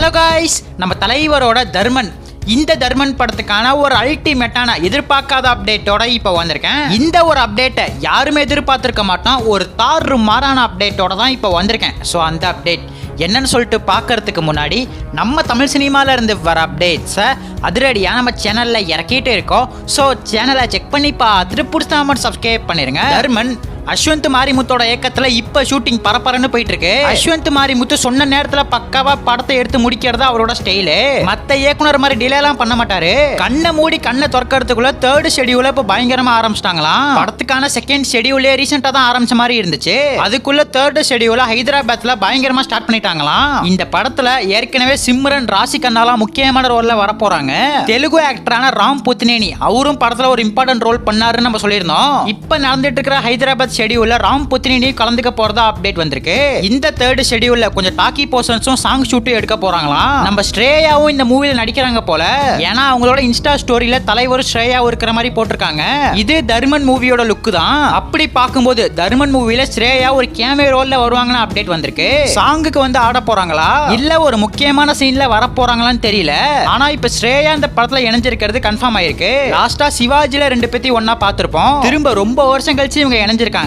Hello guys, நம்ம தலைவரோட தர்மன் இந்த தர்மன் படத்துக்கான ஒரு அல்டிமேட்டான எதிர்பார்க்காத அப்டேட்டோட இப்போ வந்திருக்கேன். இந்த ஒரு அப்டேட்டை யாருமே எதிர்பார்த்திருக்க மாட்டோம். ஒரு தாறு மாறான அப்டேட்டோட தான் இப்போ வந்திருக்கேன். ஸோ அந்த அப்டேட் என்னன்னு சொல்லிட்டு பார்க்கறதுக்கு முன்னாடி நம்ம தமிழ் சினிமாவில் இருந்து வர அப்டேட்ஸை அதிரடியாக நம்ம சேனலில் இறக்கிட்டு இருக்கோம். ஸோ சேனலை செக் பண்ணி பார்த்துட்டு பிடிச்சாம சப்ஸ்கிரைப் பண்ணிருங்க. தர்மன் அஸ்வந்த் மாரிமுத்தோட இயக்கத்துல இப்ப ஷூட்டிங் பரபரன்னு போயிட்டு இருக்கு. அஸ்வந்த் மாரிமுத்து சொன்ன நேரத்துல பக்காவா படத்தை எடுத்து முடிக்கிறது அவரோட ஸ்டைலு. மத்த இயக்குனர் மாதிரி டிலே எல்லாம் பண்ண மாட்டாரு. கண்ணை மூடி கண்ணை திறக்கிறதுக்குள்ள தேர்ட் ஷெடியூல இப்ப பயங்கரமா ஆரம்பிச்சிட்டாங்களாம். படத்துக்கான செகண்ட் ஷெடியூலே ரீசெண்டா தான் ஆரம்பிச்ச மாதிரி இருந்துச்சு. அதுக்குள்ள தேர்ட் ஷெடியூல ஹைதராபாத்ல பயங்கரமா ஸ்டார்ட் பண்ணிட்டாங்களாம். இந்த படத்துல ஏற்கனவே சிம்ரன் ராசி கண்ணாலாம் முக்கியமான ரோல்ல வர போறாங்க. தெலுங்கு ஆக்டரான ராம் புத்னேனி அவரும் படத்துல ஒரு இம்பார்ட்டன்ட் ரோல் பண்ணாருன்னு நம்ம சொல்லியிருந்தோம். இப்ப நடந்துட்டு இருக்கிற ஹைதராபாத் ஷெடியூல்ல ராம் புத்னேனி கலந்துக்க போறதா அப்டேட் வந்திருக்கு. இந்த தேர்ட் ஷெடியூல்ல கொஞ்சம் டாக்கி போர்ஷன்ஸும் சாங் ஷூட்டும் எடுக்க போறாங்களாம். நம்ம ஸ்ரேயாவும் இந்த மூவில நடிக்கிறாங்க போல. ஏன்னா அவங்களோட இன்ஸ்டா ஸ்டோரியில தலைவர் ஸ்ரேயாவும் இருக்கிற மாதிரி போட்டிருக்காங்க. இது தர்மன் மூவியோட லுக் தான். அப்படி பார்க்கும்போது தர்மன் மூவில ஸ்ரேயா ஒரு கேமியோ ரோல்ல வருவாங்கன்னு அப்டேட் வந்திருக்கு. சாங்குக்கு வந்து ஆட போறாங்களா இல்ல ஒரு முக்கியமான சீன்ல வர போறாங்களான்னு தெரியல. ஆனா இப்ப ஸ்ரேயா இந்த படத்துல இணைஞ்சிருக்கிறது கன்ஃபார்ம் ஆயிருக்கு. லாஸ்டா சிவாஜில ரெண்டு பேத்தி ஒன்னா பார்த்திருப்போம். திரும்ப ரொம்ப வருஷம் கழிச்சு இவங்க இணைஞ்சிருக்காங்க.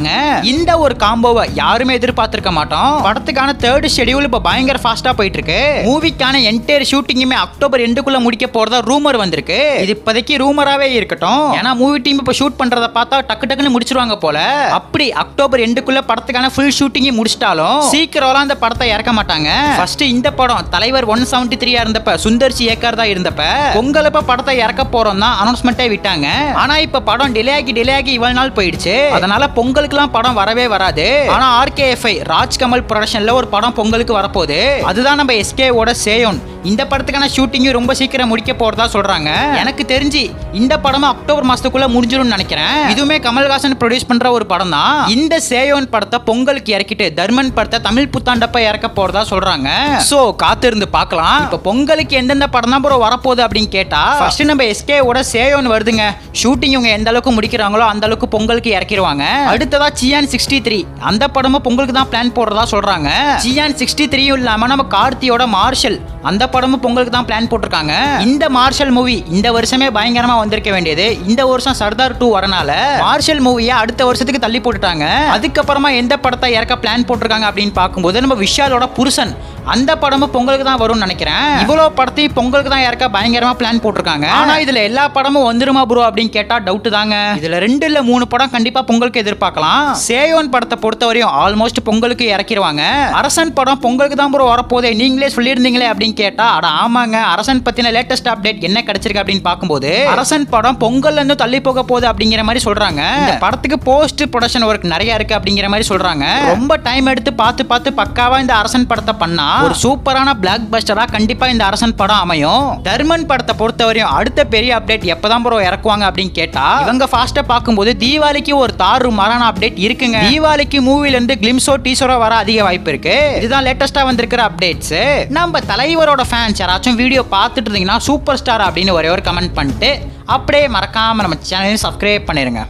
இந்த ஒரு காம்போவை யாருமே எதிர்பார்த்திருக்க மாட்டோம். படத்துக்கான தேர்ட் ஷெட்யூல் இப்ப பயங்கர ஃபாஸ்டா போயிட்டு இருக்கு. மூவிக்கான என்டையர் ஷூட்டிங்குமே அக்டோபர் எண்டுக்குள்ள முடிக்க போறதா ரூமர் வந்திருக்கு. இது இப்போதைக்கு ரூமராவே இருக்கட்டும். ஏன்னா மூவி டீம் இப்ப ஷூட் பண்றத பார்த்தா டக்கு டக்குன்னு முடிச்சிருவாங்க போல. அப்படி அக்டோபர் எண்டுக்குள்ள படத்துக்கான ஃபுல் ஷூட்டிங் முடிச்சிட்டாலும் சீக்கிரம்லாம் அந்த படத்தை இறக்க மாட்டாங்க. ஃபர்ஸ்ட் இந்த படம் தலைவர் 173 இருந்தப்ப சுந்தர்சி ஏக்கர் தான் இருந்தப்ப பொங்கலப்ப படத்தை இறக்க போறோம் தான் அனௌன்ஸ்மெண்ட்டே விட்டாங்க. ஆனா இப்ப படம் டிலே ஆகி இவ்வளவு நாள் போயிடுச்சு. அதனால பொங்கலுக்கு படம் வரவே வராது. ஆனா RKFI ராஜ்கமல் ப்ரொடக்ஷன்ல ஒரு படம் பொங்கலுக்கு வரப்போகுது. அதுதான் நம்ம SK ஓட சேயோன். இந்த படத்துக்கான ஷூட்டிங் ரொம்ப சீக்கிரம் முடிக்க போறதா சொல்றாங்க. எனக்கு தெரிஞ்சு இந்த படம் அக்டோபர் மாசத்துக்குள்ள முடிஞ்சிரும்னு நினைக்கிறேன். இதுவுமே கமல்ஹாசன் ப்ரொடியூஸ் பண்ற ஒரு படம் தான். இந்த சேயோன் படத்தை பொங்கலுக்கு இறக்கிட்டு தர்மன் படத்தை தமிழ் புத்தாண்டப்ப இறக்க போறதா சொல்றாங்க. சோ காத்திருந்து பார்க்கலாம். இப்ப பொங்கலுக்கு எந்தெந்த படம் தான் ப்ரோ வரப்போகுது அப்படின்னு கேட்டா ஃபர்ஸ்ட் நம்ம SK ஓட சேயோன் வருதுங்க. ஷூட்டிங் இவங்க எந்த அளவுக்கு முடிக்கிறாங்களோ அந்த அளவுக்கு பொங்கலுக்கு இறக்கிடுவாங்க. அடுத்ததா சியான் 63 அந்த படமும் பொங்கலுக்கு தான் பிளான் போடுறதா சொல்றாங்க. சியான் 63 இல்லாம நம்ம கார்த்தியோட மார்ஷல் அந்த படமும் பொங்கலுக்கு தான் பிளான் போட்டிருக்காங்க. இந்த மார்ஷல் மூவி இந்த வருஷமே பயங்கரமா வந்திருக்க வேண்டியது. இந்த வருஷம் சர்தார் 2 வரனால மார்ஷல் மூவியை அடுத்த வருஷத்துக்கு தள்ளி போட்டுட்டாங்க. அதுக்கப்புறமா எந்த படத்தை இறக்க பிளான் போட்டிருக்காங்க அப்படின்னு பார்க்கும்போது நம்ம விஷாலோட புருஷன் அந்த படமும் பொங்கலுக்கு தான் வரும்னு நினைக்கிறேன். இவ்வளவு படத்தையும் பொங்கலுக்கு தான் இறக்க பயங்கரமா பிளான் போட்டிருக்காங்க. ஆனா இதுல எல்லா படமும் வந்துருமா ப்ரோ அப்படின்னு கேட்டா டவுட் தாங்க. இதுல 2 இல்ல 3 படம் கண்டிப்பா பொங்கலுக்கு எதிர்பார்க்கலாம். சேயோன் படத்தை பொறுத்தவரையும் ஆல்மோஸ்ட் பொங்கலுக்கு இறக்கிடுவாங்க. அரசன் படம் பொங்கலுக்கு தான் ப்ரோ வரப்போதே நீங்களே சொல்லியிருந்தீங்களே அப்படின்னு கேட்டா அட ஆமாங்க, அரசன் பத்தின லேட்டஸ்ட் அப்டேட் என்ன கிடைச்சிருக்கு அப்படின்னு பார்க்கும்போது அரசன் படம் பொங்கல்ல இருந்து தள்ளி போக போகுது அப்படிங்கிற மாதிரி சொல்றாங்க. இந்த படத்துக்கு போஸ்ட் ப்ரொடக்ஷன் ஒர்க் நிறைய இருக்கு அப்படிங்கிற மாதிரி சொல்றாங்க. ரொம்ப டைம் எடுத்து பார்த்து பக்காவா இந்த அரசன் படத்தை பண்ணா ஒரு சூப்பரான பிளாக் பஸ்டரா கண்டிப்பா இந்த அரசன் படம் அமையும். தர்மன் படத்தை பொறுத்தவரையும் அடுத்த பெரிய அப்டேட் எப்பதான் ப்ரோ இறக்குவாங்க அப்படின்னு கேட்டா இவங்க ஃபாஸ்டா பார்க்கும்போது தீபாவளிக்கு ஒரு தாறு மாறான அப்டேட் இருக்குங்க. தீபாவளிக்கு மூவில இருந்து கிளிம்ஸோ டீசரோ வர அதிக வாய்ப்பு இருக்கு. இதுதான் லேட்டஸ்டா வந்திருக்கிற அப்டேட்ஸ். நம்ம தலைவரோட ஃபேன்ஸ் யாராச்சும் வீடியோ பார்த்துட்டு இருந்தீங்கன்னா சூப்பர் ஸ்டார் அப்படின்னு ஒரே ஒரு கமெண்ட் பண்ணிட்டு அப்படியே மறக்காம நம்ம சேனலையும் சப்ஸ்கிரைப் பண்ணிருங்க.